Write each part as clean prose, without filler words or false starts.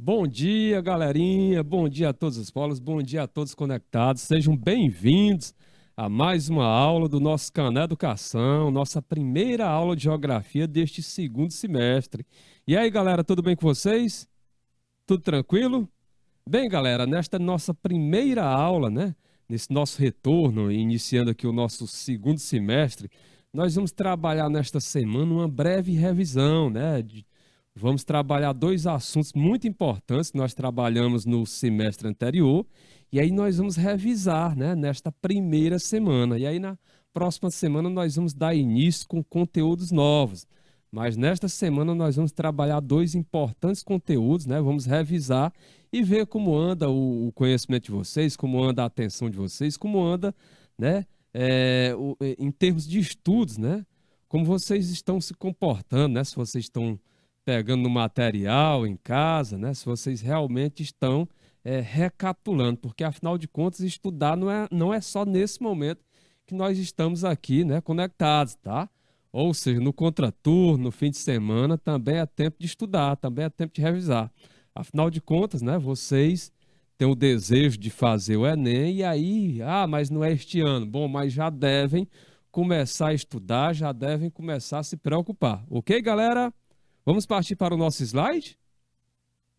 Bom dia, galerinha. Bom dia a todos os polos. Bom dia a todos conectados. Sejam bem-vindos a mais uma aula do nosso canal Educação, nossa primeira aula de geografia deste segundo semestre. E aí, galera, tudo bem com vocês? Tudo tranquilo? Bem, galera, nesta nossa primeira aula, né, nesse nosso retorno, iniciando aqui o nosso segundo semestre, nós vamos trabalhar nesta semana uma breve revisão, né? Vamos trabalhar dois assuntos muito importantes que nós trabalhamos no semestre anterior, e aí nós vamos revisar, né, nesta primeira semana. E aí na próxima semana nós vamos dar início com conteúdos novos. Mas nesta semana nós vamos trabalhar dois importantes conteúdos, né? Vamos revisar e ver como anda o conhecimento de vocês, como anda a atenção de vocês, como anda, né? Em termos de estudos, né? Como vocês estão se comportando, né? Se vocês estão pegando no material em casa, né? Se vocês realmente estão recapitulando, porque afinal de contas estudar não é só nesse momento que nós estamos aqui, né? Conectados, tá? Ou seja, no contraturno, no fim de semana, também é tempo de estudar, também é tempo de revisar. Afinal de contas, né, vocês têm o desejo de fazer o Enem e aí, mas não é este ano. Bom, mas já devem começar a estudar, já devem começar a se preocupar. Ok, galera? Vamos partir para o nosso slide?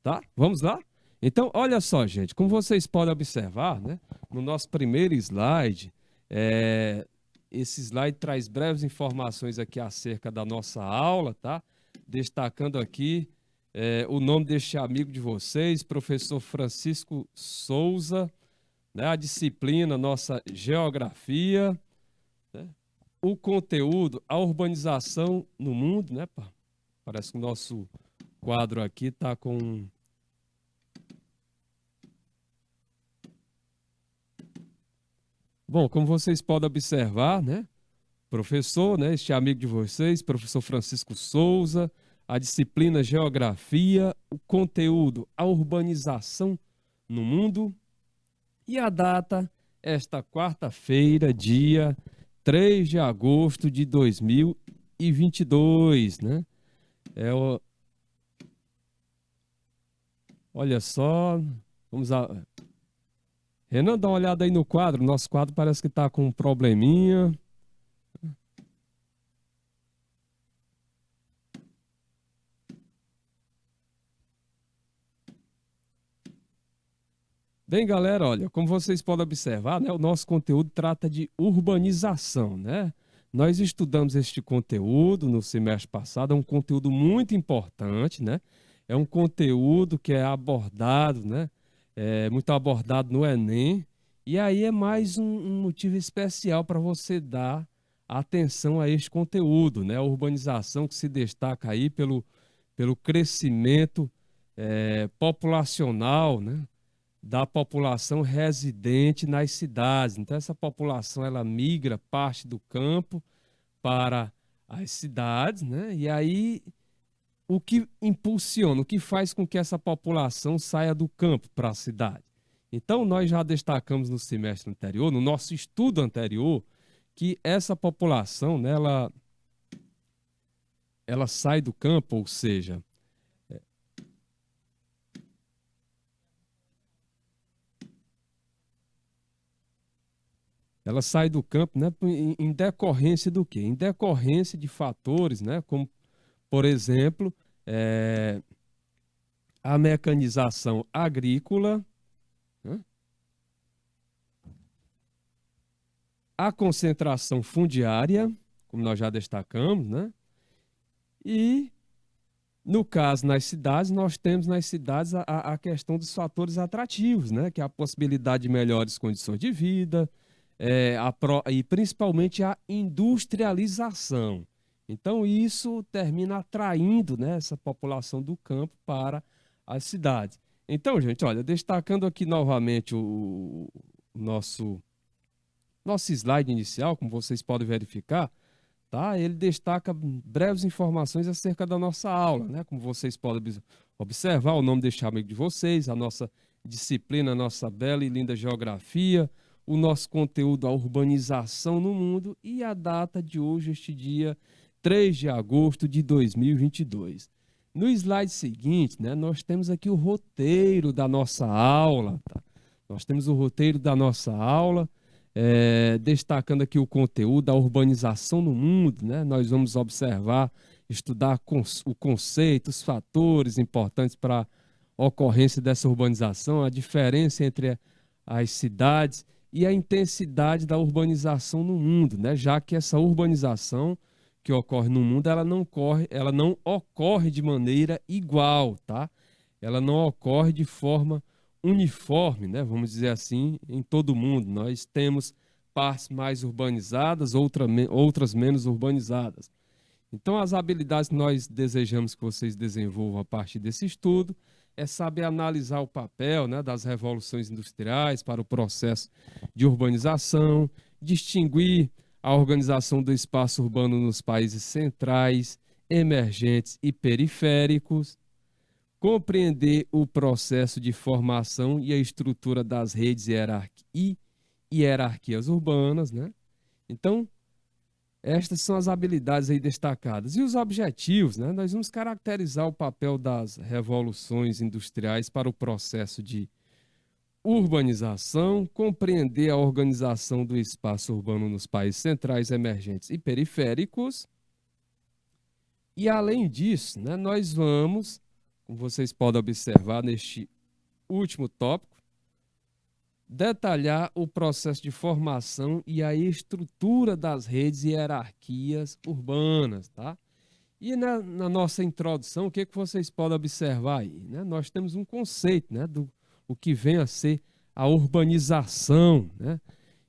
Tá? Vamos lá? Então, olha só, gente, como vocês podem observar, né, no nosso primeiro slide, é, esse slide traz breves informações aqui acerca da nossa aula, tá? Destacando aqui o nome deste amigo de vocês, professor Francisco Souza, né? A disciplina, nossa geografia, né? O conteúdo, a urbanização no mundo, né, pá? Parece que o nosso quadro aqui está com... Bom, como vocês podem observar, né? Professor, né? Este amigo de vocês, professor Francisco Souza, a disciplina Geografia, o conteúdo, a urbanização no mundo e a data, esta quarta-feira, dia 3 de agosto de 2022, né? É o... Olha só, vamos a... Renan, dá uma olhada aí no quadro, nosso quadro parece que está com um probleminha. Bem, galera, olha, como vocês podem observar, né, o nosso conteúdo trata de urbanização, né? Nós estudamos este conteúdo no semestre passado, é um conteúdo muito importante, né? É um conteúdo que é abordado, né? É muito abordado no Enem, e aí é mais um motivo especial para você dar atenção a este conteúdo, né? A urbanização que se destaca aí pelo crescimento populacional, né, da população residente nas cidades. Então, essa população ela migra parte do campo para as cidades, né? E aí, o que impulsiona, o que faz com que essa população saia do campo para a cidade? Então, nós já destacamos no semestre anterior, no nosso estudo anterior, que essa população, né, ela sai do campo, ou seja, ela sai do campo, né, em decorrência do quê? Em decorrência de fatores, né, como, por exemplo, é, a mecanização agrícola, né, a concentração fundiária, como nós já destacamos, né, e, no caso, nas cidades, nós temos nas cidades a questão dos fatores atrativos, né, que é a possibilidade de melhores condições de vida, e principalmente a industrialização. Então, isso termina atraindo, né, essa população do campo para as cidades. Então, gente, olha, destacando aqui novamente o nosso slide inicial, como vocês podem verificar, tá? Ele destaca breves informações acerca da nossa aula, né? Como vocês podem observar, o nome deste amigo de vocês, a nossa disciplina, a nossa bela e linda geografia, o nosso conteúdo, a urbanização no mundo e a data de hoje, este dia 3 de agosto de 2022. No slide seguinte, né, nós temos aqui o roteiro da nossa aula. Tá? Nós temos o roteiro da nossa aula, destacando aqui o conteúdo da urbanização no mundo. Né? Nós vamos observar, estudar o conceito, os fatores importantes para a ocorrência dessa urbanização, a diferença entre as cidades e a intensidade da urbanização no mundo, né? Já que essa urbanização que ocorre no mundo, ela não ocorre de maneira igual, tá? Ela não ocorre de forma uniforme, né? Vamos dizer assim, em todo o mundo. Nós temos partes mais urbanizadas, outras menos urbanizadas. Então, as habilidades que nós desejamos que vocês desenvolvam a partir desse estudo é saber analisar o papel, né, das revoluções industriais para o processo de urbanização, distinguir a organização do espaço urbano nos países centrais, emergentes e periféricos, compreender o processo de formação e a estrutura das redes e hierarquias urbanas, né? Então, estas são as habilidades aí destacadas. E os objetivos, né? Nós vamos caracterizar o papel das revoluções industriais para o processo de urbanização, compreender a organização do espaço urbano nos países centrais, emergentes e periféricos. E, além disso, né, nós vamos, como vocês podem observar neste último tópico, detalhar o processo de formação e a estrutura das redes e hierarquias urbanas, tá? E na nossa introdução, o que vocês podem observar aí? Né? Nós temos um conceito, né, do o que vem a ser a urbanização, né?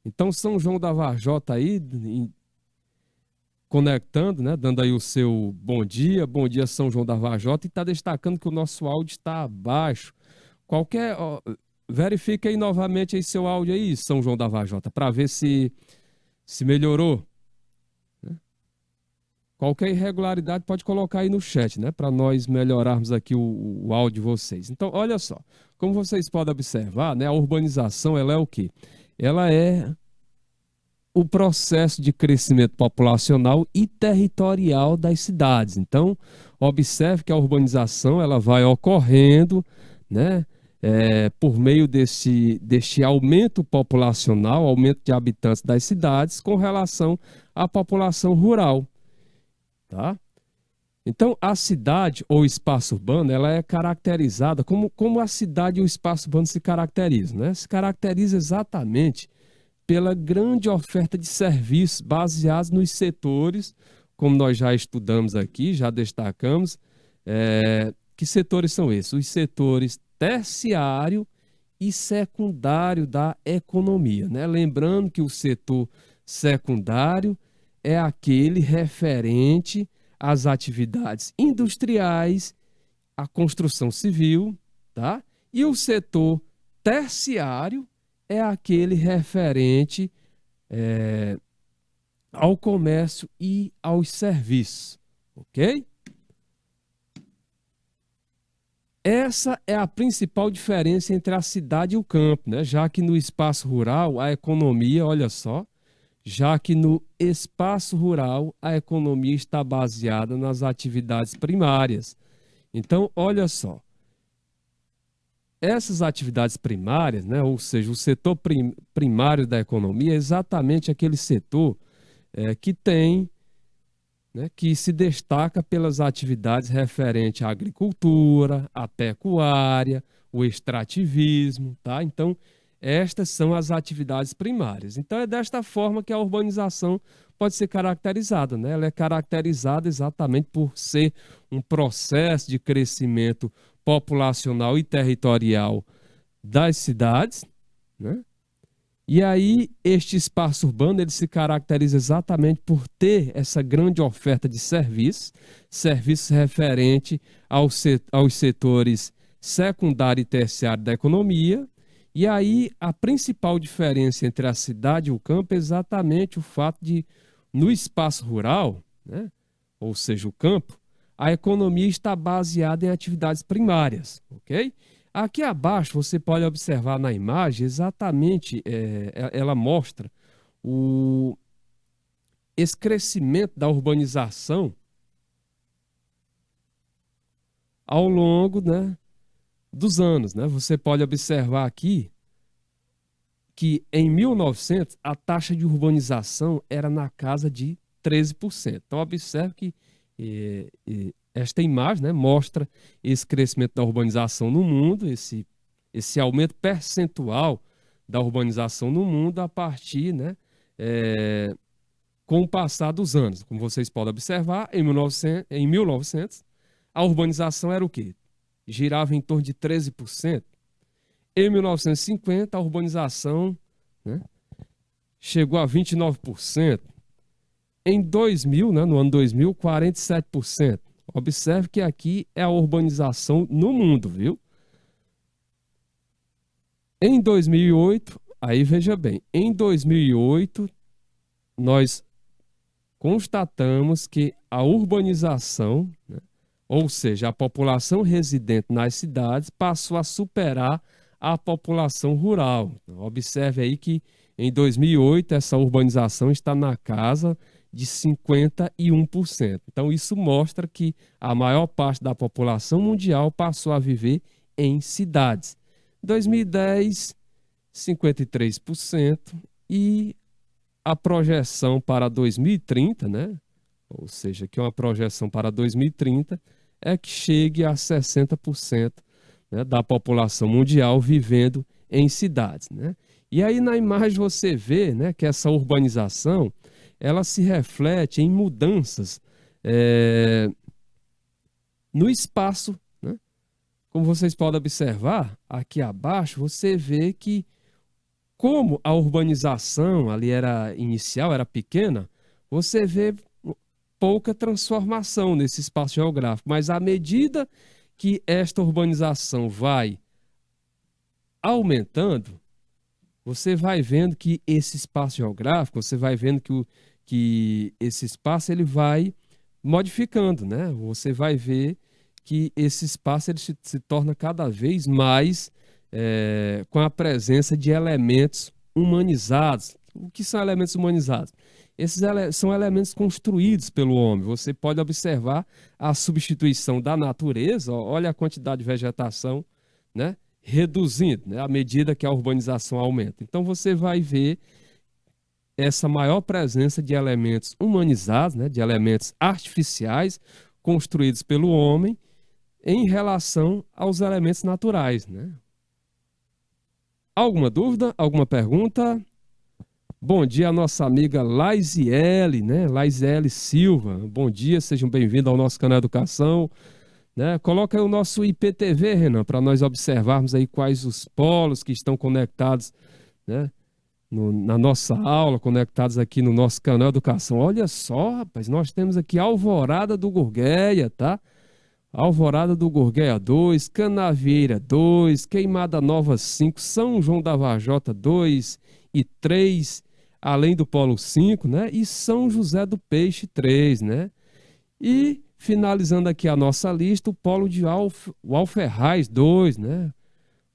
Então, São João da Varjota aí, conectando, né, dando aí o seu bom dia São João da Varjota, e está destacando que o nosso áudio está abaixo. Verifique aí novamente aí seu áudio aí, São João da Varjota, para ver se melhorou. Né? Qualquer irregularidade pode colocar aí no chat, né, para nós melhorarmos aqui o áudio de vocês. Então, olha só, como vocês podem observar, né, a urbanização, ela é o quê? Ela é o processo de crescimento populacional e territorial das cidades. Então, observe que a urbanização ela vai ocorrendo, né, por meio deste aumento populacional, aumento de habitantes das cidades com relação à população rural. Tá? Então, a cidade ou espaço urbano, ela é caracterizada, como a cidade e o espaço urbano se caracterizam, né? Se caracteriza exatamente pela grande oferta de serviços baseados nos setores, como nós já estudamos aqui, já destacamos. Que setores são esses? Os setores terciário e secundário da economia, né? Lembrando que o setor secundário é aquele referente às atividades industriais, à construção civil, tá? E o setor terciário é aquele referente ao comércio e aos serviços, ok? Essa é a principal diferença entre a cidade e o campo, né? Já que no espaço rural a economia, olha só, já que no espaço rural a economia está baseada nas atividades primárias. Então, olha só, essas atividades primárias, né, ou seja, o setor primário da economia é exatamente aquele setor que tem, né, que se destaca pelas atividades referentes à agricultura, à pecuária, o extrativismo, tá? Então, estas são as atividades primárias. Então, é desta forma que a urbanização pode ser caracterizada, né? Ela é caracterizada exatamente por ser um processo de crescimento populacional e territorial das cidades, né? E aí, este espaço urbano ele se caracteriza exatamente por ter essa grande oferta de serviços referentes aos setores secundário e terciário da economia. E aí, a principal diferença entre a cidade e o campo é exatamente o fato de, no espaço rural, né, ou seja, o campo, a economia está baseada em atividades primárias, ok? Aqui abaixo você pode observar na imagem exatamente, ela mostra esse crescimento da urbanização ao longo, né, dos anos, né? Você pode observar aqui que em 1900 a taxa de urbanização era na casa de 13%. Então observe que esta imagem, né, mostra esse crescimento da urbanização no mundo, esse aumento percentual da urbanização no mundo a partir, né, com o passar dos anos. Como vocês podem observar, em 1900 a urbanização era o quê? Girava em torno de 13%. Em 1950, a urbanização, né, chegou a 29%. Em 2000, né, no ano 2000, 47%. Observe que aqui é a urbanização no mundo, viu? Em 2008, aí veja bem, em 2008, nós constatamos que a urbanização, né, ou seja, a população residente nas cidades, passou a superar a população rural. Observe aí que em 2008 essa urbanização está na casa de 51%. Então isso mostra que a maior parte da população mundial passou a viver em cidades. 2010, 53% e a projeção para 2030, né? Ou seja, que é uma projeção para 2030 é que chegue a 60%, né, da população mundial vivendo em cidades, né? E aí na imagem você vê, né, que essa urbanização ela se reflete em mudanças no espaço, né? Como vocês podem observar aqui abaixo, você vê que como a urbanização ali era inicial, era pequena, você vê pouca transformação nesse espaço geográfico, mas à medida que esta urbanização vai aumentando, você vai vendo que esse espaço geográfico, você vai vendo que esse espaço ele vai modificando, né? Você vai ver que esse espaço ele se torna cada vez mais com a presença de elementos humanizados. O que são elementos humanizados? Esses são elementos construídos pelo homem. Você pode observar a substituição da natureza, olha a quantidade de vegetação, né, reduzindo, né, à medida que a urbanização aumenta. Então você vai ver essa maior presença de elementos humanizados, né, de elementos artificiais construídos pelo homem em relação aos elementos naturais, né? Alguma dúvida? Alguma pergunta? Bom dia, nossa amiga Laisiele, né? Laisiele Silva. Bom dia, sejam bem-vindos ao nosso canal Educação, né? Coloca aí o nosso IPTV, Renan, para nós observarmos aí quais os polos que estão conectados, né, na nossa aula, conectados aqui no nosso canal Educação. Olha só, rapaz, nós temos aqui Alvorada do Gurgueia, tá? Alvorada do Gurgueia 2, Canavieira 2, Queimada Nova 5, São João da Vajota 2 e 3, além do Polo 5, né? E São José do Peixe 3, né? E finalizando aqui a nossa lista, o Polo de Alferraz 2, né?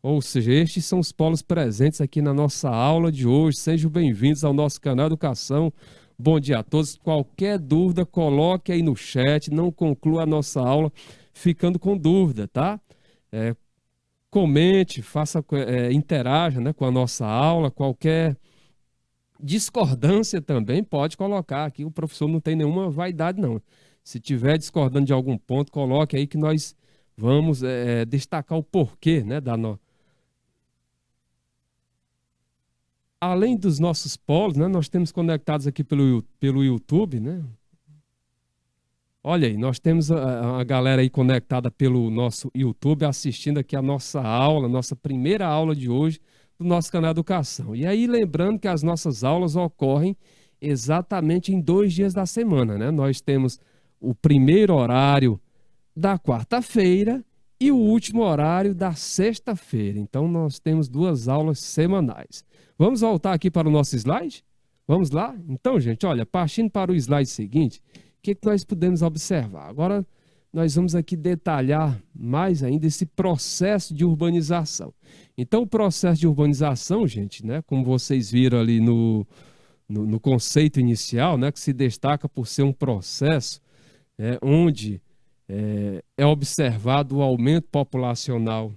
Ou seja, estes são os polos presentes aqui na nossa aula de hoje. Sejam bem-vindos ao nosso canal Educação. Bom dia a todos. Qualquer dúvida, coloque aí no chat. Não conclua a nossa aula ficando com dúvida, tá? Comente, interaja, né, com a nossa aula. Qualquer discordância também pode colocar aqui. O professor não tem nenhuma vaidade, não. Se tiver discordando de algum ponto, coloque aí que nós vamos destacar o porquê, né, Além dos nossos polos, né, nós temos conectados aqui pelo YouTube, né? Olha aí, nós temos a galera aí conectada pelo nosso YouTube, assistindo aqui a nossa aula, nossa primeira aula de hoje do nosso canal Educação. E aí, lembrando que as nossas aulas ocorrem exatamente em 2 dias da semana, né? Nós temos o primeiro horário da quarta-feira e o último horário da sexta-feira. Então, nós temos 2 aulas semanais. Vamos voltar aqui para o nosso slide? Vamos lá? Então, gente, olha, partindo para o slide seguinte, o que nós podemos observar? Agora, nós vamos aqui detalhar mais ainda esse processo de urbanização. Então, o processo de urbanização, gente, né, como vocês viram ali no conceito inicial, né, que se destaca por ser um processo onde é observado o aumento populacional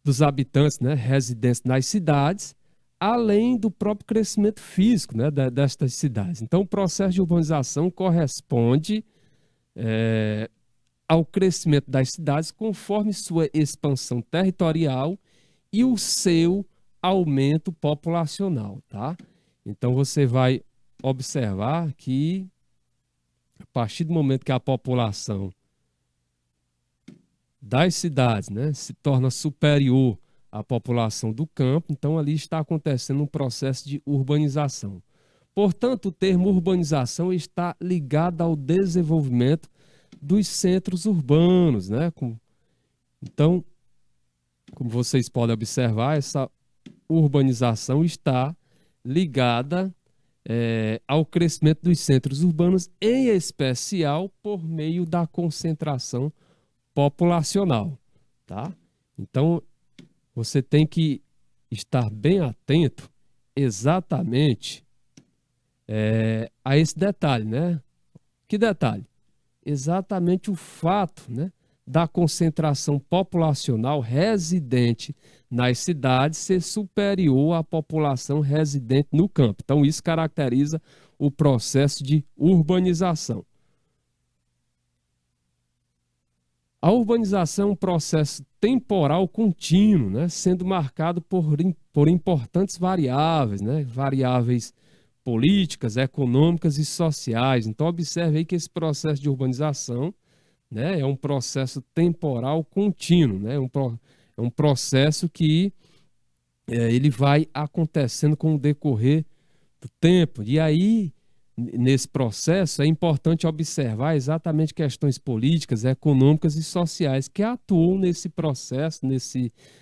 dos habitantes, né, residentes nas cidades, além do próprio crescimento físico, né, destas cidades. Então, o processo de urbanização corresponde ao crescimento das cidades conforme sua expansão territorial e o seu aumento populacional, tá? Então, você vai observar que, a partir do momento que a população das cidades, né, se torna superior à população do campo, então ali está acontecendo um processo de urbanização. Portanto, o termo urbanização está ligado ao desenvolvimento dos centros urbanos, né? Então, como vocês podem observar, essa urbanização está ligada ao crescimento dos centros urbanos, em especial por meio da concentração populacional, tá? Então, você tem que estar bem atento exatamente a esse detalhe, né? Que detalhe? Exatamente o fato, né, da concentração populacional residente nas cidades ser superior à população residente no campo. Então, isso caracteriza o processo de urbanização. A urbanização é um processo temporal contínuo, né, sendo marcado por importantes variáveis, né, variáveis políticas, econômicas e sociais. Então, observe aí que esse processo de urbanização, né, é um processo temporal contínuo, né, é um processo que ele vai acontecendo com o decorrer do tempo. E aí, nesse processo, é importante observar exatamente questões políticas, econômicas e sociais que atuam nesse processo,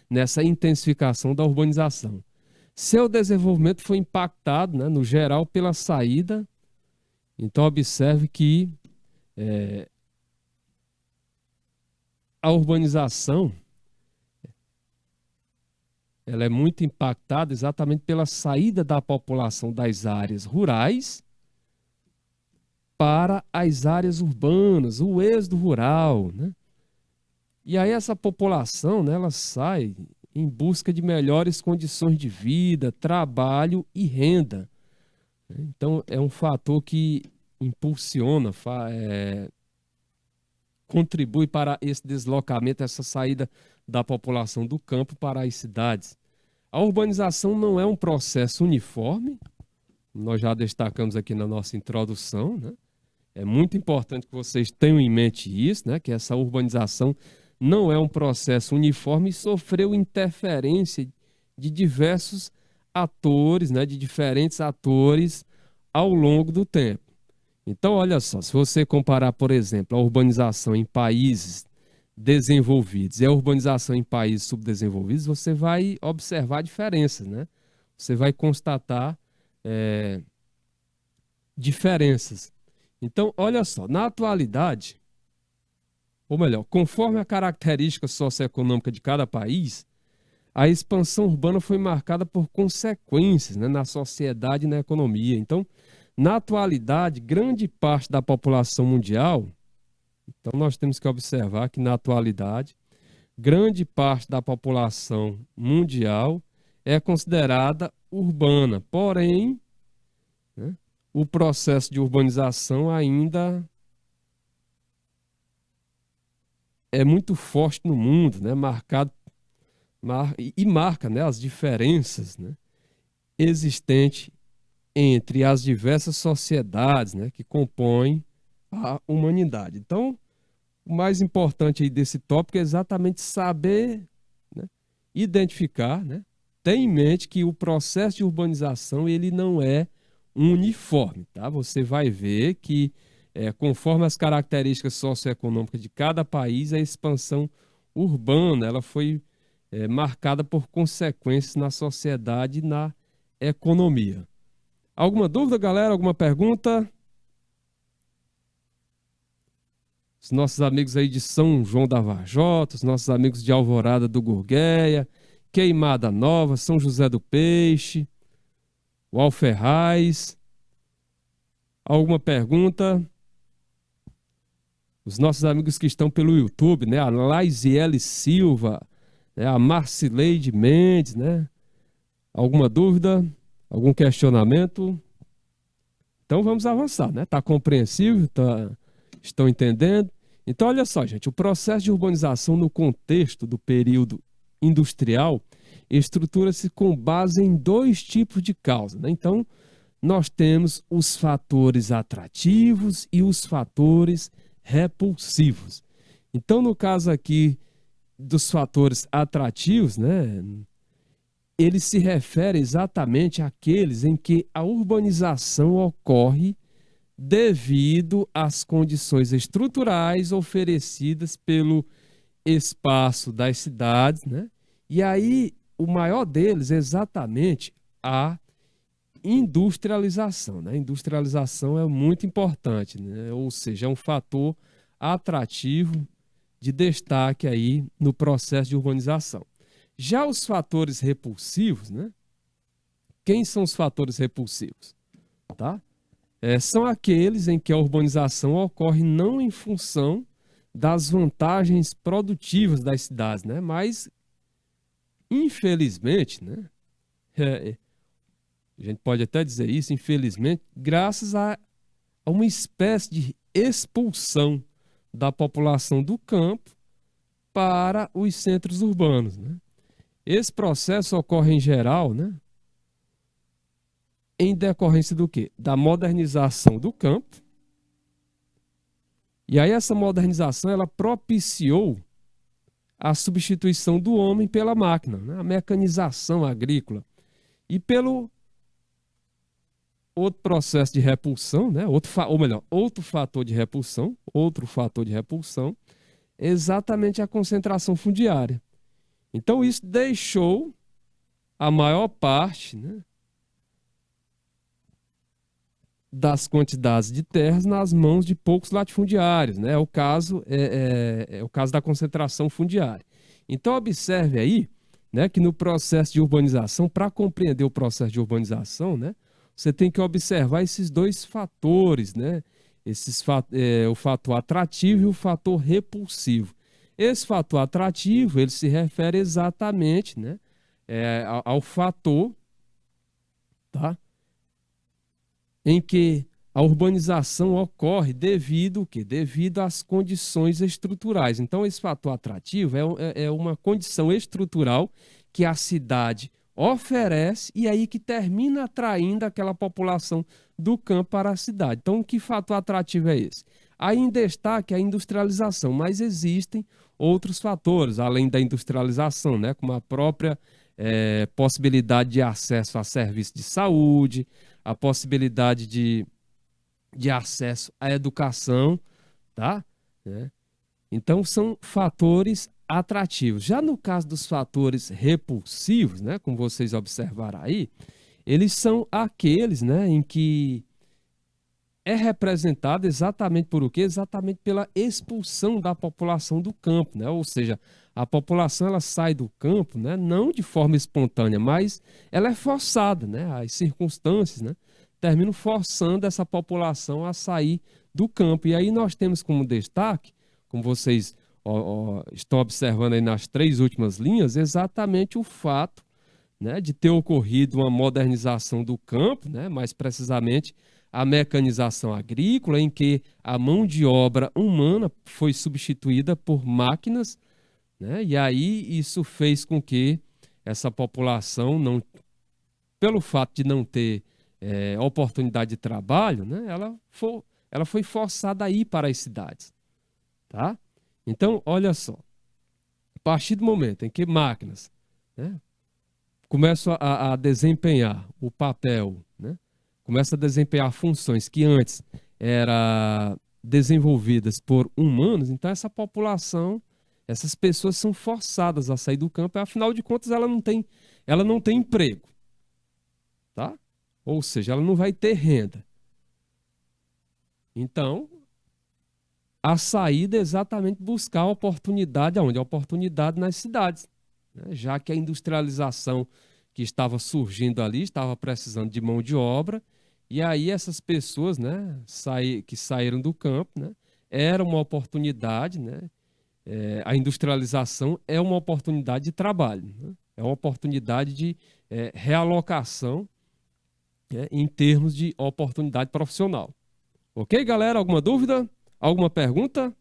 nessa intensificação da urbanização. Seu desenvolvimento foi impactado, né, no geral, pela saída. Então, observe que a urbanização ela é muito impactada exatamente pela saída da população das áreas rurais para as áreas urbanas, o êxodo rural, né? E aí essa população, né, ela sai em busca de melhores condições de vida, trabalho e renda. Então, é um fator que impulsiona, contribui para esse deslocamento, essa saída da população do campo para as cidades. A urbanização não é um processo uniforme, nós já destacamos aqui na nossa introdução, né? É muito importante que vocês tenham em mente isso, né? Que essa urbanização não é um processo uniforme e sofreu interferência de diversos atores, né? De diferentes atores ao longo do tempo. Então, olha só, se você comparar, por exemplo, a urbanização em países desenvolvidos e a urbanização em países subdesenvolvidos, você vai observar diferenças, né? Você vai constatar diferenças. Então, olha só, na atualidade, ou melhor, conforme a característica socioeconômica de cada país, a expansão urbana foi marcada por consequências, né, na sociedade e na economia. Então, na atualidade, grande parte da população mundial, então nós temos que observar que na atualidade, grande parte da população mundial é considerada urbana, porém, né, o processo de urbanização ainda é muito forte no mundo, né, marca, né, as diferenças, né, existentes entre as diversas sociedades, né, que compõem a humanidade. Então, o mais importante aí desse tópico é exatamente saber, né, identificar, né, ter em mente que o processo de urbanização ele não é uniforme, tá? Você vai ver que conforme as características socioeconômicas de cada país, a expansão urbana ela foi marcada por consequências na sociedade e na economia. Alguma dúvida, galera? Alguma pergunta? Os nossos amigos aí de São João da Varjota, os nossos amigos de Alvorada do Gurgueia, Queimada Nova, São José do Peixe, o Alferraz. Alguma pergunta? os nossos amigos que estão pelo YouTube, né? A Laisiele Silva, né? A Marcileide Mendes, né? Alguma dúvida? Algum questionamento? Então vamos avançar, né? Tá compreensível? Estão entendendo? Então, olha só, gente, o processo de urbanização no contexto do período industrial estrutura-se com base em dois tipos de causa, né? Então, nós temos os fatores atrativos e os fatores repulsivos. Então, no caso aqui dos fatores atrativos, né, ele se refere exatamente àqueles em que a urbanização ocorre devido às condições estruturais oferecidas pelo espaço das cidades, né? E aí, o maior deles é exatamente a industrialização, né? A industrialização é muito importante, né? Ou seja, é um fator atrativo de destaque aí no processo de urbanização. Já os fatores repulsivos, né? Quem são os fatores repulsivos? Tá? São aqueles em que a urbanização ocorre não em função das vantagens produtivas das cidades, né? Mas, infelizmente, né? A gente pode até dizer isso, infelizmente, graças a uma espécie de expulsão da população do campo para os centros urbanos, né? Esse processo ocorre em geral, né? Em decorrência do quê? Da modernização do campo. E aí essa modernização ela propiciou a substituição do homem pela máquina, né? A mecanização agrícola. E pelo outro processo de repulsão, né? Outro fator de repulsão, exatamente a concentração fundiária. Então isso deixou a maior parte, né, das quantidades de terras nas mãos de poucos latifundiários, né? É o caso da concentração fundiária. Então observe aí, né, que no processo de urbanização, para compreender o processo de urbanização, né, você tem que observar esses dois fatores, né? O fator atrativo e o fator repulsivo. Esse fator atrativo, ele se refere exatamente, né, ao fator, tá, em que a urbanização ocorre devido, o quê? Devido às condições estruturais. Então, esse fator atrativo é uma condição estrutural que a cidade oferece e aí que termina atraindo aquela população do campo para a cidade. Então, que fator atrativo é esse? Aí em destaque a industrialização, mas existem outros fatores, além da industrialização, né? Como a própria possibilidade de acesso a serviços de saúde, a possibilidade de acesso à educação, tá? Então, são fatores atrativos. Já no caso dos fatores repulsivos, né, como vocês observaram aí, eles são aqueles, né, em que é representado exatamente por o quê? Exatamente pela expulsão da população do campo, né? Ou seja, a população ela sai do campo, né, não de forma espontânea, mas ela é forçada, né? As circunstâncias, né, terminam forçando essa população a sair do campo. E aí nós temos como destaque, como vocês estão observando aí nas três últimas linhas, exatamente o fato, né, de ter ocorrido uma modernização do campo, né, mais precisamente a mecanização agrícola, em que a mão de obra humana foi substituída por máquinas, né, e aí isso fez com que essa população, não, pelo fato de não ter oportunidade de trabalho, né, ela foi forçada a ir para as cidades. Tá? Então, olha só, a partir do momento em que máquinas, né, começam a desempenhar o papel, né, começam a desempenhar funções que antes eram desenvolvidas por humanos, então essa população, essas pessoas são forçadas a sair do campo, e, afinal de contas ela não tem emprego, tá? Ou seja, ela não vai ter renda. Então, a saída é exatamente buscar a oportunidade aonde? A oportunidade nas cidades, né? Já que a industrialização que estava surgindo ali estava precisando de mão de obra, e aí essas pessoas, né, que saíram do campo, né, era uma oportunidade, né? A industrialização é uma oportunidade de trabalho, né? É uma oportunidade de realocação, né, em termos de oportunidade profissional. Ok, galera? Alguma dúvida? Alguma pergunta?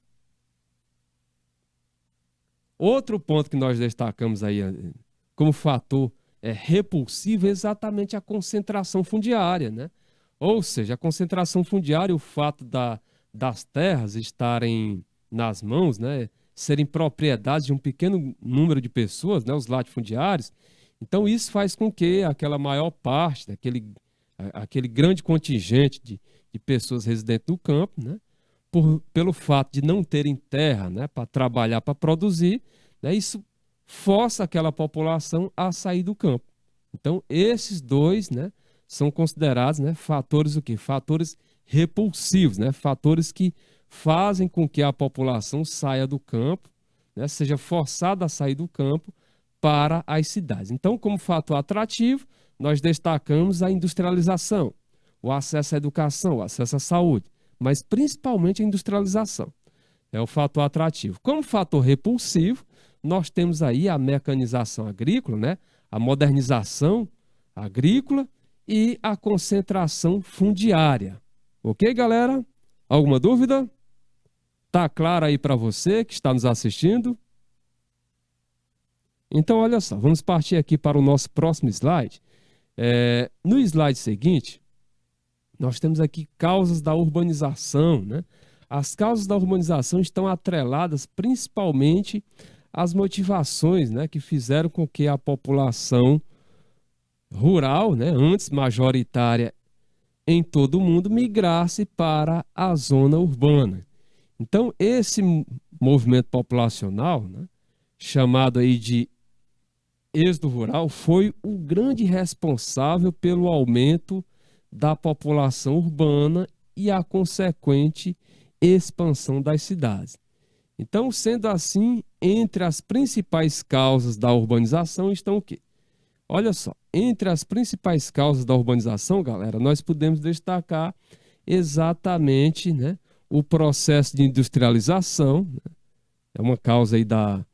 Outro ponto que nós destacamos aí como fator repulsivo é exatamente a concentração fundiária, né? Ou seja, a concentração fundiária, o fato das terras estarem nas mãos, né, serem propriedades de um pequeno número de pessoas, né, os latifundiários. Então, isso faz com que aquela maior parte, aquele grande contingente de pessoas residentes no campo, né, pelo fato de não terem terra, né, para trabalhar, para produzir, né, isso força aquela população a sair do campo. Então, esses dois, né, são considerados, né, fatores o quê? Fatores repulsivos, né, fatores que fazem com que a população saia do campo, né, seja forçada a sair do campo para as cidades. Então, como fator atrativo, nós destacamos a industrialização, o acesso à educação, o acesso à saúde, mas principalmente a industrialização. É o fator atrativo. Como fator repulsivo, nós temos aí a mecanização agrícola, né? A modernização agrícola e a concentração fundiária. Ok, galera? Alguma dúvida? Tá claro aí para você que está nos assistindo? Então, olha só, vamos partir aqui para o nosso próximo slide. No slide seguinte, nós temos aqui causas da urbanização, né? As causas da urbanização estão atreladas principalmente às motivações, né, que fizeram com que a população rural, né, antes majoritária em todo o mundo, migrasse para a zona urbana. Então, esse movimento populacional, né, chamado aí de êxodo rural, foi o grande responsável pelo aumento da população urbana e a consequente expansão das cidades. Então, sendo assim, entre as principais causas da urbanização estão o quê? Olha só, entre as principais causas da urbanização, galera, nós podemos destacar exatamente, né, o processo de industrialização, né, é uma causa aí da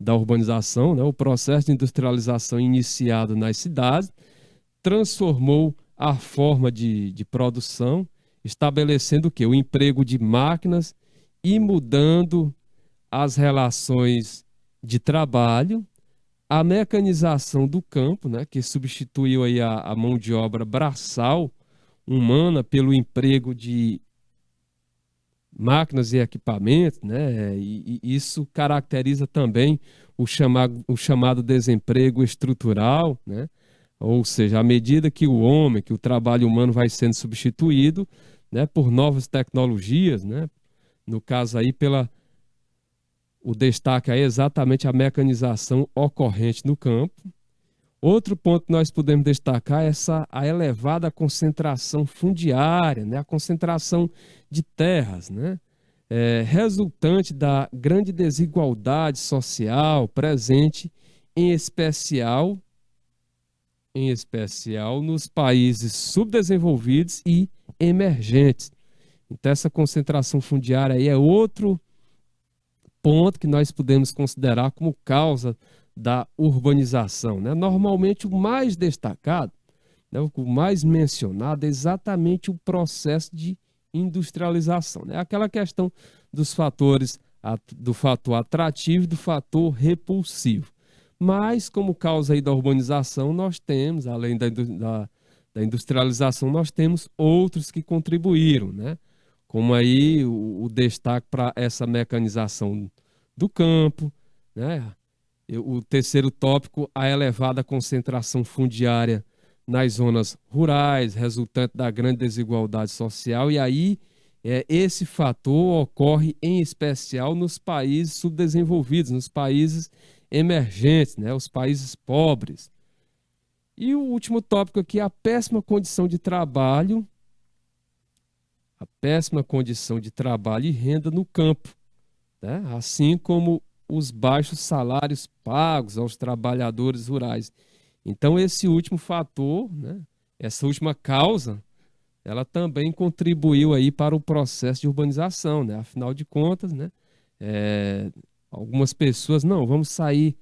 urbanização, né, o processo de industrialização iniciado nas cidades, transformou a forma de produção, estabelecendo o quê? O emprego de máquinas e mudando as relações de trabalho, a mecanização do campo, né, que substituiu aí a mão de obra braçal humana pelo emprego de máquinas e equipamentos, né, e isso caracteriza também o chamado desemprego estrutural, né, ou seja, à medida que o homem, que o trabalho humano vai sendo substituído, né, por novas tecnologias, né, no caso aí o destaque é exatamente a mecanização ocorrente no campo. Outro ponto que nós podemos destacar é a elevada concentração fundiária, né? A concentração de terras, né? Resultante da grande desigualdade social presente, em especial nos países subdesenvolvidos e emergentes. Então, essa concentração fundiária aí é outro ponto que nós podemos considerar como causa da urbanização, né? Normalmente o mais destacado, né, o mais mencionado é exatamente o processo de industrialização, né? Aquela questão dos fatores, do fator atrativo e do fator repulsivo. Mas como causa aí da urbanização, nós temos, além da industrialização, nós temos outros que contribuíram, né? Como aí o destaque para essa mecanização do campo, né? O terceiro tópico, a elevada concentração fundiária nas zonas rurais, resultante da grande desigualdade social, e aí esse fator ocorre em especial nos países subdesenvolvidos, nos países emergentes, né? Os países pobres. E o último tópico aqui, a péssima condição de trabalho e renda no campo, né? Assim como os baixos salários pagos aos trabalhadores rurais. Então, esse último fator, né, essa última causa, ela também contribuiu aí para o processo de urbanização, né? Afinal de contas, né? é, Algumas pessoas, não, vamos sair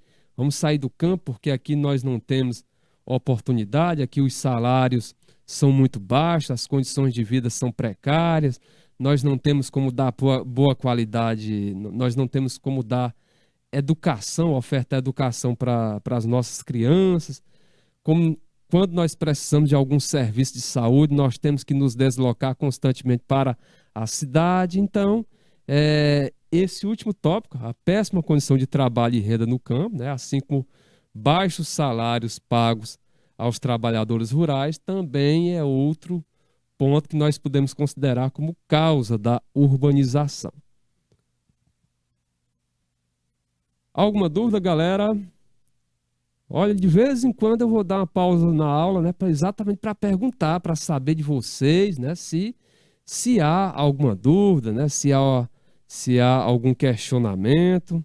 do campo porque aqui nós não temos oportunidade, aqui os salários são muito baixos, as condições de vida são precárias, nós não temos como dar boa qualidade, nós não temos como dar educação, ofertar educação para as nossas crianças. Como quando nós precisamos de algum serviço de saúde, nós temos que nos deslocar constantemente para a cidade. Então, esse último tópico, a péssima condição de trabalho e renda no campo, né, assim como baixos salários pagos aos trabalhadores rurais, também é outro ponto que nós podemos considerar como causa da urbanização. Alguma dúvida, galera? Olha, de vez em quando eu vou dar uma pausa na aula, né, exatamente para perguntar, para saber de vocês, né, se há alguma dúvida, né, se há algum questionamento.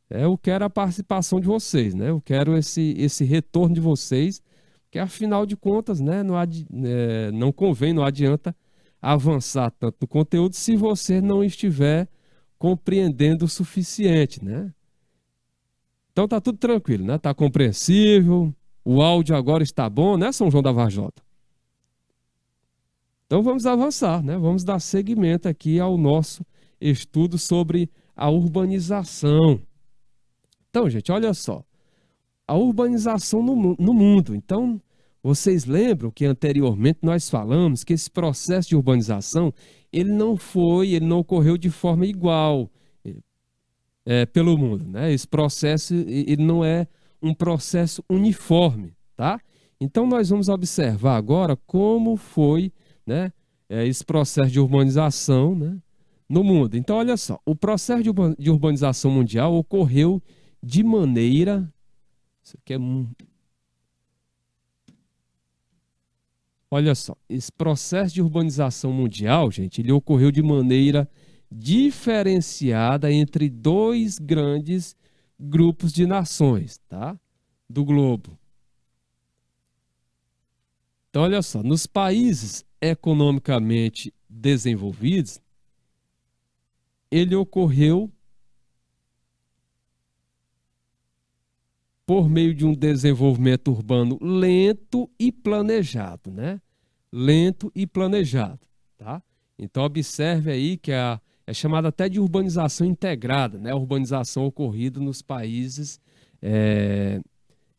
Eu quero a participação de vocês, né, eu quero esse retorno de vocês, que afinal de contas, né, não convém, não adianta avançar tanto no conteúdo se você não estiver compreendendo o suficiente, né? Então tá tudo tranquilo, né? Tá compreensível, o áudio agora está bom, né, São João da Varjota? Então vamos avançar, né? Vamos dar seguimento aqui ao nosso estudo sobre a urbanização. Então, gente, olha só. A urbanização no mundo. Então, vocês lembram que anteriormente nós falamos que esse processo de urbanização, ele não ocorreu de forma igual pelo mundo, né? Esse processo, ele não é um processo uniforme, tá? Então, nós vamos observar agora como foi, né, esse processo de urbanização, né, no mundo. Então, olha só, o processo de urbanização mundial ocorreu de maneira... Isso aqui é... Olha só, esse processo de urbanização mundial, gente, ele ocorreu de maneira diferenciada entre dois grandes grupos de nações, tá? Do globo. Então, olha só, nos países economicamente desenvolvidos, ele ocorreu por meio de um desenvolvimento urbano lento e planejado, né? Lento e planejado, tá? Então, observe aí que é chamada até de urbanização integrada, né? A urbanização ocorrida nos países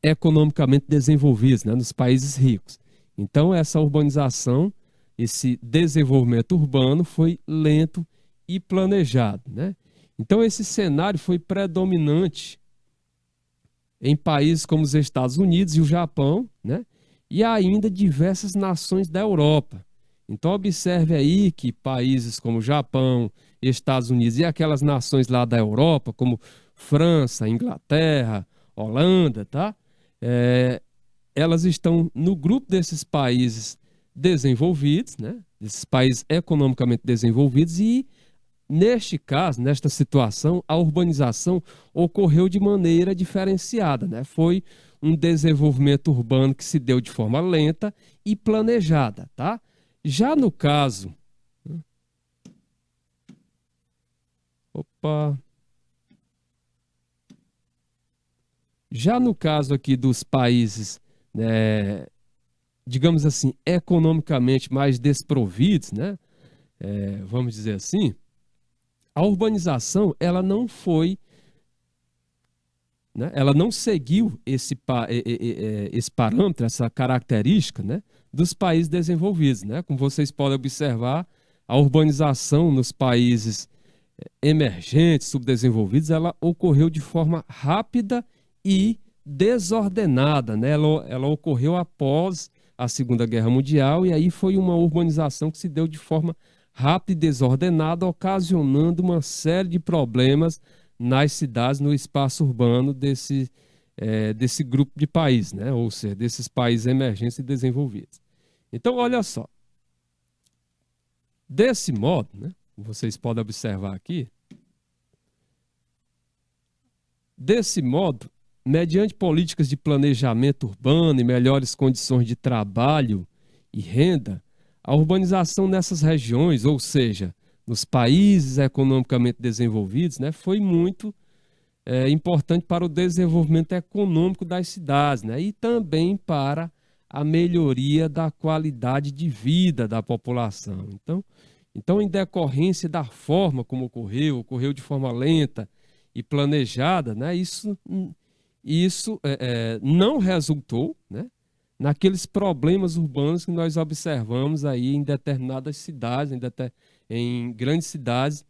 economicamente desenvolvidos, né? Nos países ricos. Então, essa urbanização, esse desenvolvimento urbano foi lento e planejado, né? Então, esse cenário foi predominante em países como os Estados Unidos e o Japão, né? E ainda diversas nações da Europa. Então, observe aí que países como Japão, Estados Unidos e aquelas nações lá da Europa, como França, Inglaterra, Holanda, tá? Elas estão no grupo desses países desenvolvidos, né? Desses países economicamente desenvolvidos e, neste caso, nesta situação, a urbanização ocorreu de maneira diferenciada, né? Foi um desenvolvimento urbano que se deu de forma lenta e planejada, tá? Já no caso... Já no caso aqui dos países, né, digamos assim, economicamente mais desprovidos, né? Vamos dizer assim, a urbanização, ela não foi, né, ela não seguiu esse parâmetro, essa característica, né, dos países desenvolvidos, né? Como vocês podem observar, a urbanização nos países emergentes, subdesenvolvidos, ela ocorreu de forma rápida e desordenada, né? Ela ocorreu após a Segunda Guerra Mundial e aí foi uma urbanização que se deu de forma rápida e desordenada, ocasionando uma série de problemas nas cidades, no espaço urbano desse grupo de países, né? Ou seja, desses países emergentes e desenvolvidos. Então, olha só. Desse modo, né, vocês podem observar aqui, desse modo, mediante políticas de planejamento urbano e melhores condições de trabalho e renda, A urbanização nessas regiões, ou seja, nos países economicamente desenvolvidos, né, foi muito importante para o desenvolvimento econômico das cidades, né, e também para a melhoria da qualidade de vida da população. Então, em decorrência da forma como ocorreu de forma lenta e planejada, né, isso não resultou, né, naqueles problemas urbanos que nós observamos aí em determinadas cidades, em grandes cidades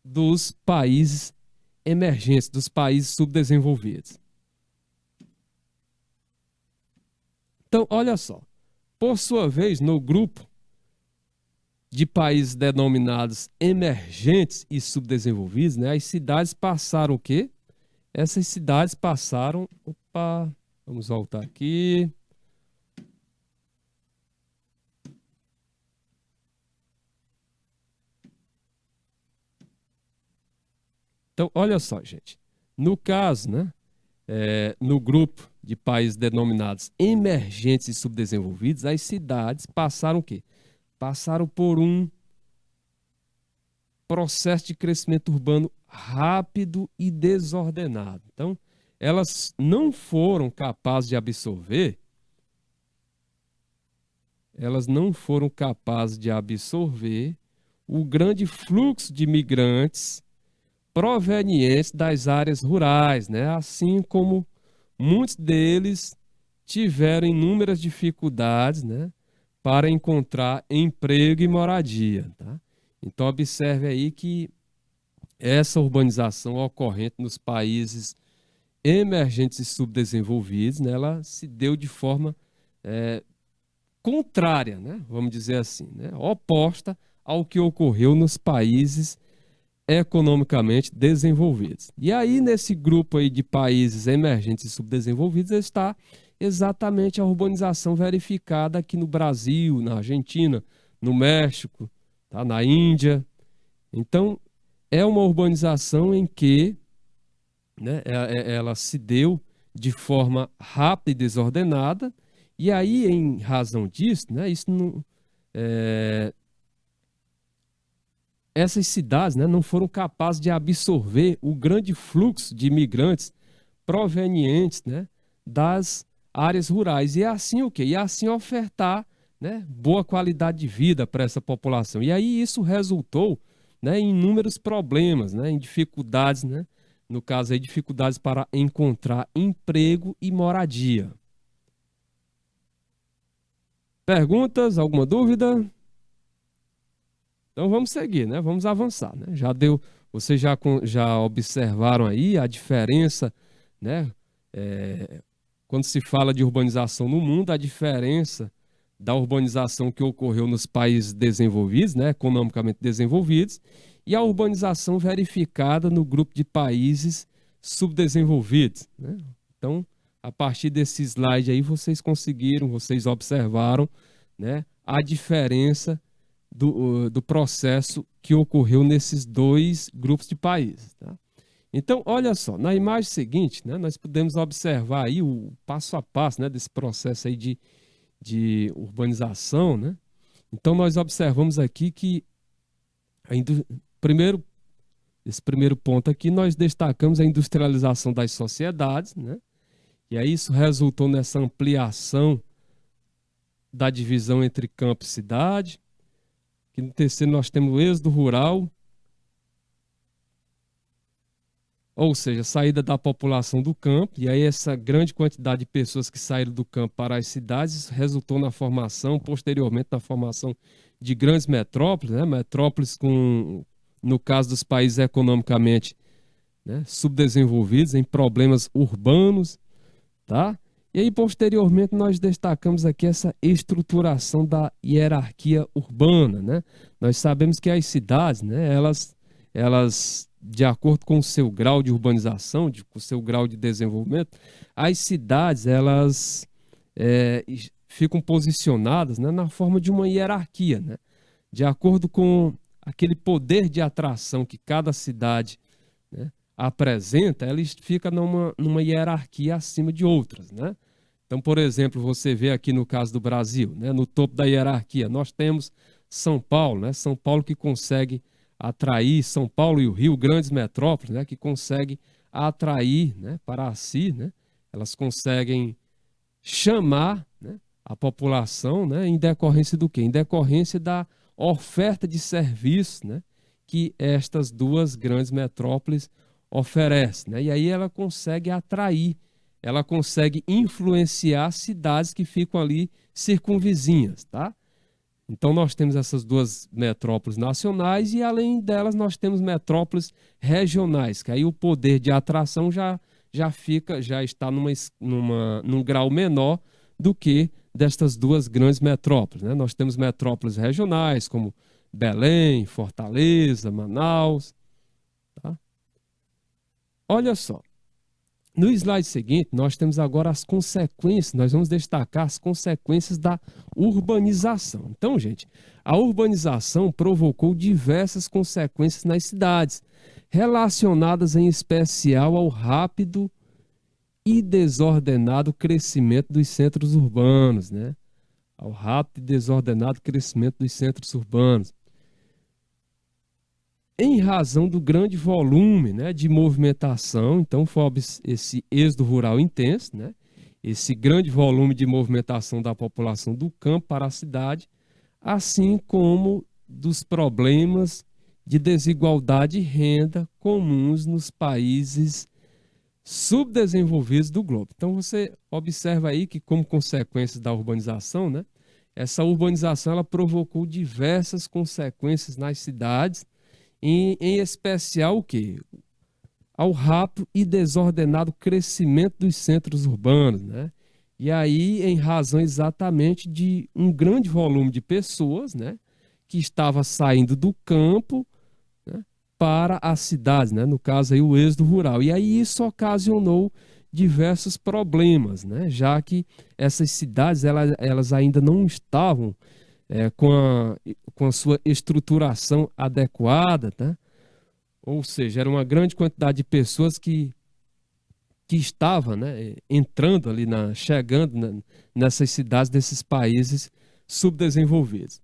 dos países emergentes, dos países subdesenvolvidos. Então, olha só, por sua vez, no grupo de países denominados emergentes e subdesenvolvidos, né, as cidades passaram o quê? Essas cidades passaram... Opa, vamos voltar aqui. Então, olha só, gente. No caso, né, no grupo de países denominados emergentes e subdesenvolvidos, as cidades passaram o quê? Passaram por um processo de crescimento urbano rápido e desordenado. Então, elas não foram capazes de absorver, o grande fluxo de imigrantes provenientes das áreas rurais, né? Assim como muitos deles tiveram inúmeras dificuldades, né, para encontrar emprego e moradia, tá? Então, observe aí que essa urbanização ocorrente nos países emergentes e subdesenvolvidos, né, ela se deu de forma contrária, né, vamos dizer assim, né, oposta ao que ocorreu nos países economicamente desenvolvidos. E aí, nesse grupo aí de países emergentes e subdesenvolvidos, está exatamente a urbanização verificada aqui no Brasil, na Argentina, no México, tá? Na Índia. Então, é uma urbanização em que, né, ela se deu de forma rápida e desordenada, e aí, em razão disso, né, isso não, essas cidades, né, não foram capazes de absorver o grande fluxo de imigrantes provenientes, né, das áreas rurais. E é assim o quê? E é assim ofertar, né, boa qualidade de vida para essa população. E aí isso resultou, né, em inúmeros problemas, né, em dificuldades, né, no caso aí, dificuldades para encontrar emprego e moradia. Perguntas? Alguma dúvida? Então vamos seguir, né? Vamos avançar, né? Vocês já observaram aí a diferença, né? Quando se fala de urbanização no mundo, a diferença da urbanização que ocorreu nos países desenvolvidos, né? Economicamente desenvolvidos, e a urbanização verificada no grupo de países subdesenvolvidos, né? Então, a partir desse slide aí, vocês observaram, né, a diferença do processo que ocorreu nesses dois grupos de países, tá? Então, olha só, na imagem seguinte, né, nós podemos observar aí o passo a passo, né, desse processo aí de urbanização, né? Então, nós observamos aqui que, esse primeiro ponto aqui, nós destacamos a industrialização das sociedades, né? E aí isso resultou nessa ampliação da divisão entre campo e cidade. Aqui no terceiro nós temos o êxodo rural, ou seja, saída da população do campo, e aí essa grande quantidade de pessoas que saíram do campo para as cidades resultou posteriormente na formação de grandes metrópoles, né? Metrópoles no caso dos países economicamente, né, subdesenvolvidos, em problemas urbanos, tá? E aí, posteriormente, nós destacamos aqui essa estruturação da hierarquia urbana, né? Nós sabemos que as cidades, né, elas de acordo com o seu grau de urbanização, com o seu grau de desenvolvimento, as cidades, elas ficam posicionadas, né, na forma de uma hierarquia, né? De acordo com aquele poder de atração que cada cidade, né, apresenta, ela fica numa hierarquia acima de outras, né? Então, por exemplo, você vê aqui no caso do Brasil, né, no topo da hierarquia, nós temos São Paulo, né, São Paulo que consegue atrair, São Paulo e o Rio, grandes metrópoles, né, que conseguem atrair, né, para si, né, elas conseguem chamar, né, a população, né, em decorrência do quê? Em decorrência da oferta de serviços, né, que estas duas grandes metrópoles oferecem, né? E aí ela consegue atrair, ela consegue influenciar cidades que ficam ali circunvizinhas, tá? Então nós temos essas duas metrópoles nacionais e além delas nós temos metrópoles regionais, que aí o poder de atração já está num grau menor do que destas duas grandes metrópoles, né? Nós temos metrópoles regionais como Belém, Fortaleza, Manaus, tá? Olha só, no slide seguinte, nós temos agora as consequências, nós vamos destacar as consequências da urbanização. Então, gente, a urbanização provocou diversas consequências nas cidades, relacionadas em especial ao rápido e desordenado crescimento dos centros urbanos, né? Ao rápido e desordenado crescimento dos centros urbanos. Em razão do grande volume, né, de movimentação, então foi esse êxodo rural intenso, né, esse grande volume de movimentação da população do campo para a cidade, assim como dos problemas de desigualdade e renda comuns nos países subdesenvolvidos do globo. Então você observa aí que, como consequência da urbanização, né, essa urbanização ela provocou diversas consequências nas cidades, em especial o quê? Ao rápido e desordenado crescimento dos centros urbanos, né? E aí, em razão exatamente de um grande volume de pessoas, né, que estava saindo do campo, né, para as cidades, né? No caso aí o êxodo rural. E aí isso ocasionou diversos problemas, né? Já que essas cidades elas ainda não estavam com a sua estruturação adequada, tá? Ou seja, era uma grande quantidade de pessoas que estava, né, entrando ali, chegando nessas cidades desses países subdesenvolvidos.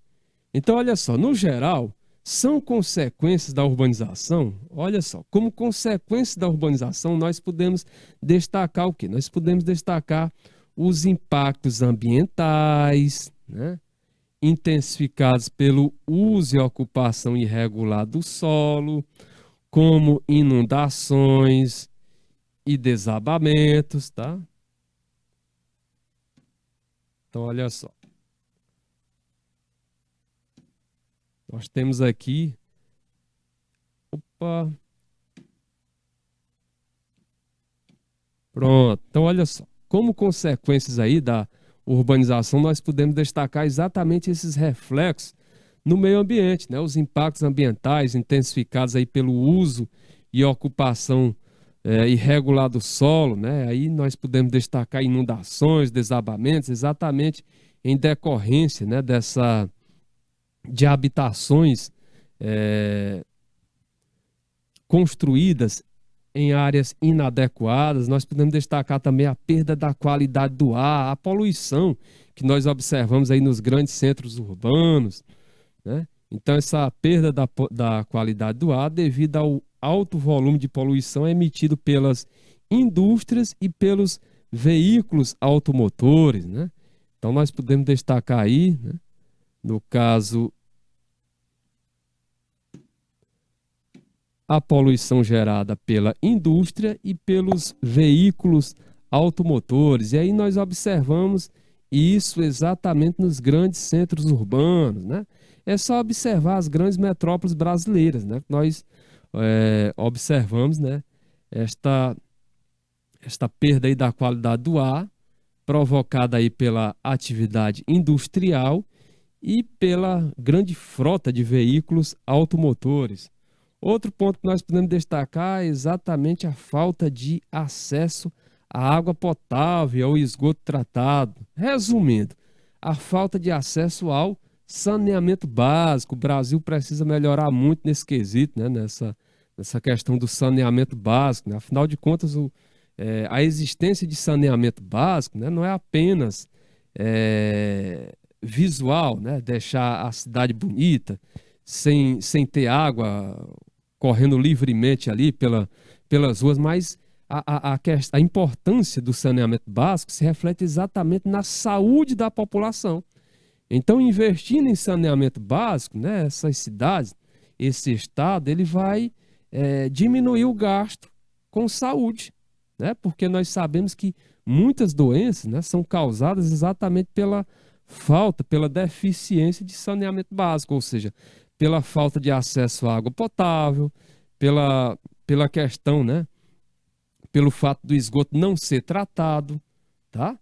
Então, olha só, no geral, são consequências da urbanização. Olha só, como consequência da urbanização, nós podemos destacar o quê? Nós podemos destacar os impactos ambientais, né, intensificados pelo uso e ocupação irregular do solo, como inundações e desabamentos, tá? Então, olha só. Nós temos aqui... Opa! Pronto. Então, olha só. Como consequências aí da urbanização, nós podemos destacar exatamente esses reflexos no meio ambiente, né? Os impactos ambientais intensificados aí pelo uso e ocupação irregular do solo, né? Aí nós podemos destacar inundações, desabamentos, exatamente em decorrência, né, de habitações construídas em áreas inadequadas. Nós podemos destacar também a perda da qualidade do ar, a poluição que nós observamos aí nos grandes centros urbanos, né? Então, essa perda da qualidade do ar devido ao alto volume de poluição emitido pelas indústrias e pelos veículos automotores, né? Então, nós podemos destacar aí, né, no caso, a poluição gerada pela indústria e pelos veículos automotores. E aí nós observamos isso exatamente nos grandes centros urbanos, né? É só observar as grandes metrópoles brasileiras, né? Nós observamos, né, esta perda aí da qualidade do ar, provocada aí pela atividade industrial e pela grande frota de veículos automotores. Outro ponto que nós podemos destacar é exatamente a falta de acesso à água potável e ao esgoto tratado. Resumindo, a falta de acesso ao saneamento básico. O Brasil precisa melhorar muito nesse quesito, né? Nessa questão do saneamento básico, né? Afinal de contas, a existência de saneamento básico, né, não é apenas visual, né, deixar a cidade bonita, sem ter água correndo livremente ali pelas ruas, mas a importância do saneamento básico se reflete exatamente na saúde da população. Então, investindo em saneamento básico, né, essas cidades, esse estado, ele vai diminuir o gasto com saúde, né, porque nós sabemos que muitas doenças, né, são causadas exatamente pela deficiência de saneamento básico, ou seja, pela falta de acesso à água potável, pela questão, né, pelo fato do esgoto não ser tratado, tá?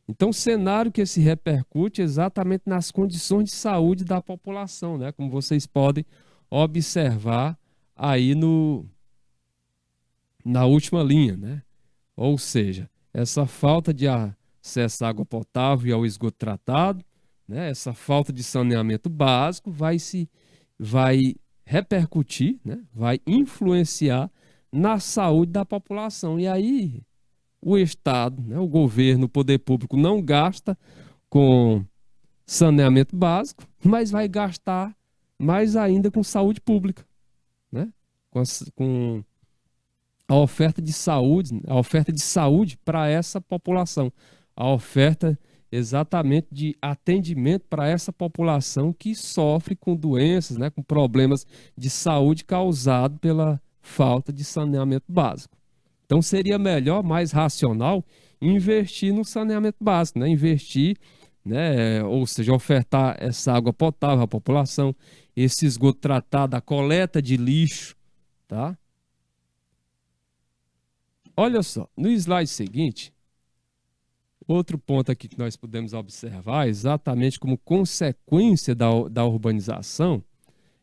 Então, o cenário que se repercute exatamente nas condições de saúde da população, né? Como vocês podem observar aí na última linha, né? Ou seja, essa falta de acesso à água potável e ao esgoto tratado, né? Essa falta de saneamento básico vai repercutir, né? Vai influenciar na saúde da população. E aí o Estado, né, o governo, o poder público não gasta com saneamento básico, mas vai gastar mais ainda com saúde pública, né? Com a oferta de saúde para essa população, a oferta exatamente de atendimento para essa população que sofre com doenças, né, com problemas de saúde causados pela falta de saneamento básico. Então seria melhor, mais racional, investir no saneamento básico, né? Investir, né? Ou seja, ofertar essa água potável à população, esse esgoto tratado, a coleta de lixo, tá? Olha só, no slide seguinte, outro ponto aqui que nós podemos observar, exatamente como consequência da urbanização,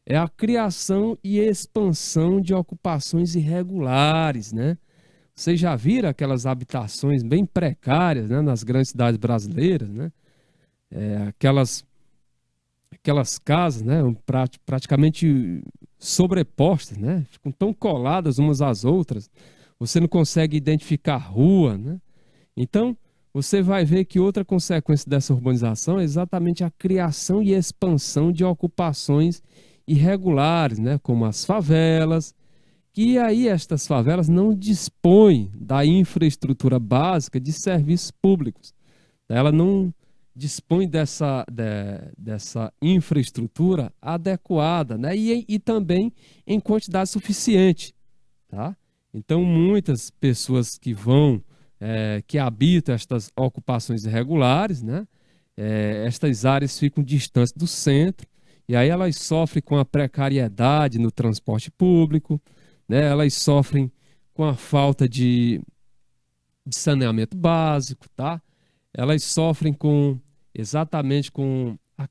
é a criação e expansão de ocupações irregulares, né? Vocês já viram aquelas habitações bem precárias, né, nas grandes cidades brasileiras, né? Aquelas casas, né, praticamente sobrepostas, né? Ficam tão coladas umas às outras, você não consegue identificar a rua, né? Então, você vai ver que outra consequência dessa urbanização é exatamente a criação e expansão de ocupações irregulares, né, como as favelas. E aí estas favelas não dispõem da infraestrutura básica de serviços públicos. Ela não dispõe dessa infraestrutura adequada, né? E também em quantidade suficiente, tá? Então, muitas pessoas que habitam estas ocupações irregulares, né? Estas áreas ficam distantes do centro, e aí elas sofrem com a precariedade no transporte público, né? Elas sofrem com a falta de saneamento básico, tá? Elas sofrem exatamente com a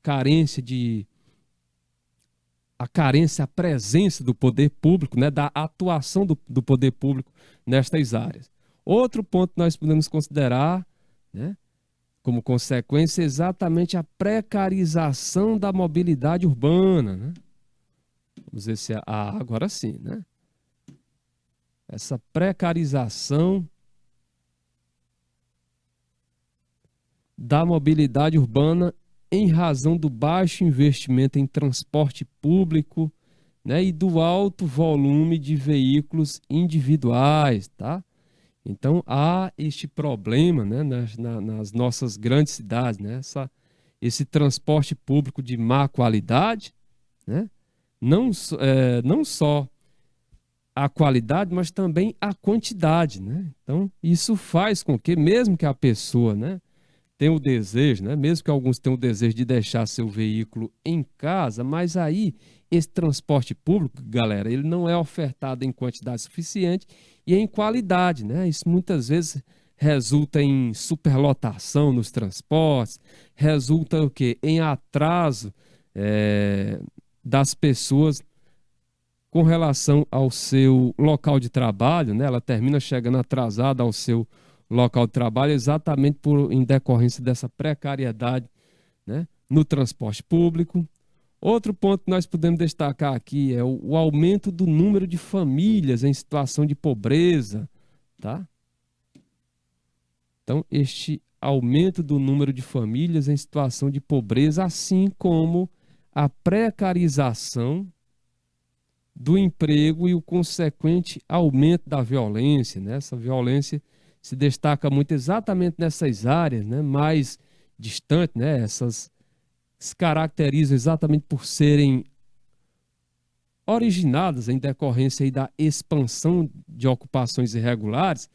presença do poder público, né? Da atuação do poder público nestas áreas. Outro ponto que nós podemos considerar, né, como consequência, é exatamente a precarização da mobilidade urbana, né? Vamos ver se agora sim, né? Essa precarização da mobilidade urbana em razão do baixo investimento em transporte público, né, e do alto volume de veículos individuais, tá? Então há este problema, né, nas nossas grandes cidades, né, esse transporte público de má qualidade, né? Não só a qualidade, mas também a quantidade, né? Então, isso faz com que, mesmo que a pessoa, né, tenha o desejo, né, mesmo que alguns tenham o desejo de deixar seu veículo em casa, mas aí esse transporte público, galera, ele não é ofertado em quantidade suficiente e em qualidade, né? Isso muitas vezes resulta em superlotação nos transportes, resulta o quê? Em atraso das pessoas com relação ao seu local de trabalho, né? Ela termina chegando atrasada ao seu local de trabalho exatamente em decorrência dessa precariedade, né, no transporte público. Outro ponto que nós podemos destacar aqui é o aumento do número de famílias em situação de pobreza, tá? Então, este aumento do número de famílias em situação de pobreza, assim como a precarização do emprego e o consequente aumento da violência, né? Essa violência se destaca muito exatamente nessas áreas, né, mais distantes, né? Essas se caracterizam exatamente por serem originadas em decorrência aí da expansão de ocupações irregulares.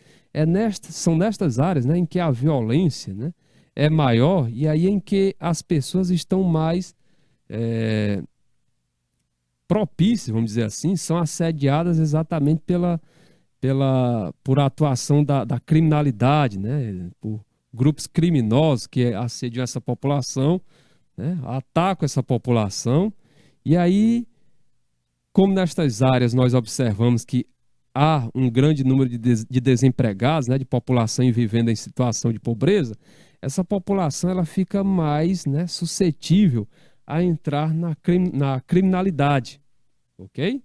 São nestas áreas, né, em que a violência, né, é maior e aí em que as pessoas estão mais propícias, vamos dizer assim, são assediadas exatamente por atuação da criminalidade, né, por grupos criminosos que assediam essa população, né, atacam essa população, e aí, como nestas áreas nós observamos que há um grande número de desempregados, né, de população vivendo em situação de pobreza, essa população ela fica mais, né, suscetível a entrar na criminalidade, ok?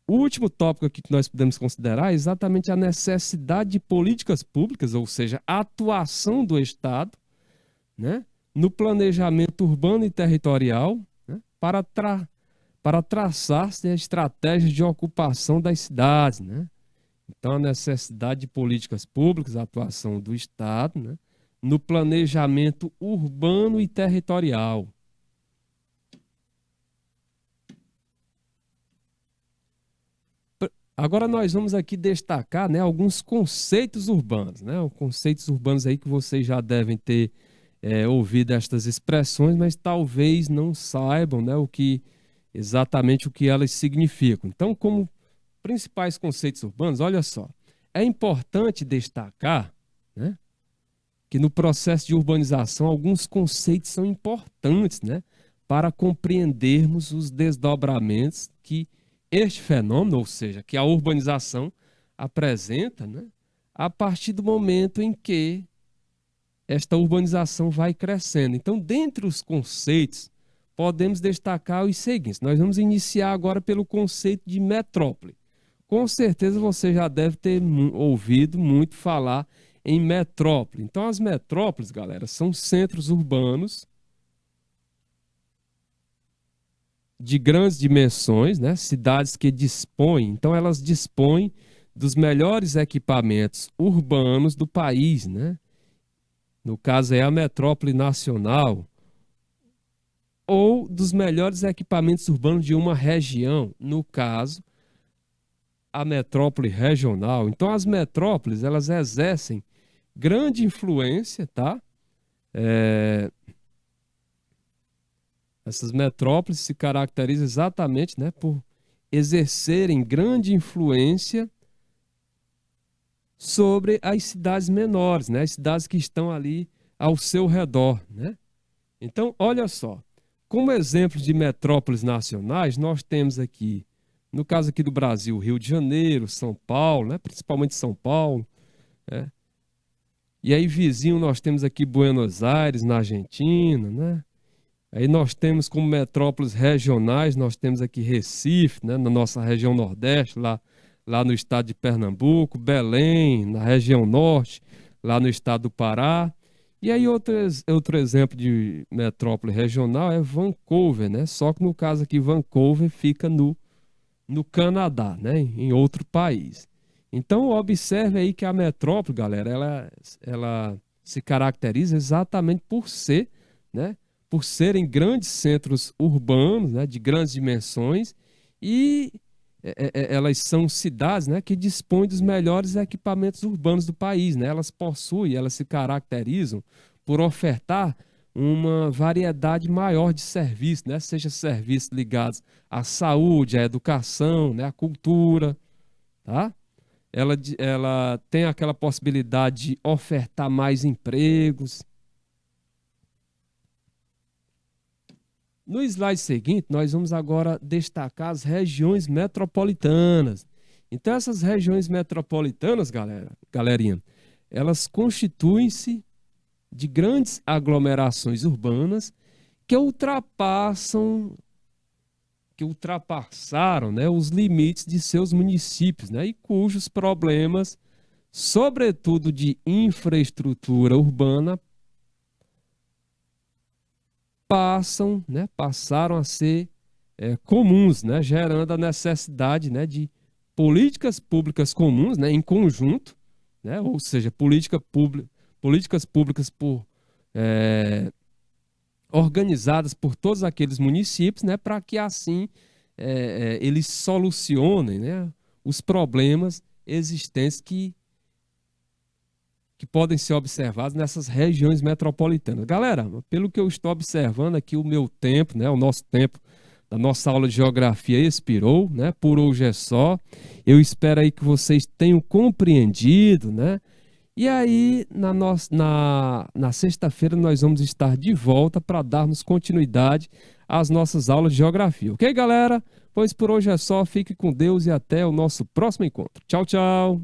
O último tópico aqui que nós podemos considerar é exatamente a necessidade de políticas públicas, ou seja, a atuação do Estado, né, no planejamento urbano e territorial, né, para traçar, né, estratégias de ocupação das cidades, né? Então, a necessidade de políticas públicas, a atuação do Estado, né, no planejamento urbano e territorial. Agora nós vamos aqui destacar, né, alguns conceitos urbanos, né? Conceitos urbanos aí que vocês já devem ter ouvido estas expressões, mas talvez não saibam, né, exatamente o que elas significam. Então, como principais conceitos urbanos, olha só, é importante destacar, né, que no processo de urbanização alguns conceitos são importantes, né, para compreendermos os desdobramentos que este fenômeno, ou seja, que a urbanização apresenta, né, a partir do momento em que esta urbanização vai crescendo. Então, dentre os conceitos, podemos destacar os seguintes. Nós vamos iniciar agora pelo conceito de metrópole. Com certeza você já deve ter ouvido muito falar em metrópole. Então, as metrópoles, galera, são centros urbanos de grandes dimensões, né? Cidades que dispõem, então elas dispõem dos melhores equipamentos urbanos do país, né? No caso é a metrópole nacional, ou dos melhores equipamentos urbanos de uma região, no caso, a metrópole regional. Então as metrópoles, elas exercem grande influência, tá? Essas metrópoles se caracterizam exatamente, né, por exercerem grande influência sobre as cidades menores, né, as cidades que estão ali ao seu redor, né? Então, olha só, como exemplos de metrópoles nacionais, nós temos aqui, no caso aqui do Brasil, Rio de Janeiro, São Paulo, né, principalmente São Paulo, né? E aí vizinho nós temos aqui Buenos Aires, na Argentina, né? Aí nós temos como metrópoles regionais, nós temos aqui Recife, né, na nossa região Nordeste, lá no estado de Pernambuco, Belém, na região Norte, lá no estado do Pará. E aí outro exemplo de metrópole regional é Vancouver, né? Só que no caso aqui Vancouver fica no Canadá, né, em outro país. Então observe aí que a metrópole, galera, ela se caracteriza exatamente por ser, né, por serem grandes centros urbanos, né, de grandes dimensões, e elas são cidades, né, que dispõem dos melhores equipamentos urbanos do país, né? Elas se caracterizam por ofertar uma variedade maior de serviços, né? Seja serviços ligados à saúde, à educação, né, à cultura, tá? Ela tem aquela possibilidade de ofertar mais empregos. No slide seguinte, nós vamos agora destacar as regiões metropolitanas. Então, essas regiões metropolitanas, galerinha, elas constituem-se de grandes aglomerações urbanas que ultrapassaram, né, os limites de seus municípios, né, e cujos problemas sobretudo de infraestrutura urbana, passaram a ser comuns, né, gerando a necessidade, né, de políticas públicas comuns, né, em conjunto, né, ou seja, políticas públicas organizadas por todos aqueles municípios, né, para que assim eles solucionem, né, os problemas existentes que podem ser observados nessas regiões metropolitanas. Galera, pelo que eu estou observando aqui, o meu tempo, né, o nosso tempo da nossa aula de geografia expirou, né? Por hoje é só. Eu espero aí que vocês tenham compreendido, né? E aí, na sexta-feira, nós vamos estar de volta para darmos continuidade às nossas aulas de geografia. Ok, galera? Pois por hoje é só. Fique com Deus e até o nosso próximo encontro. Tchau, tchau!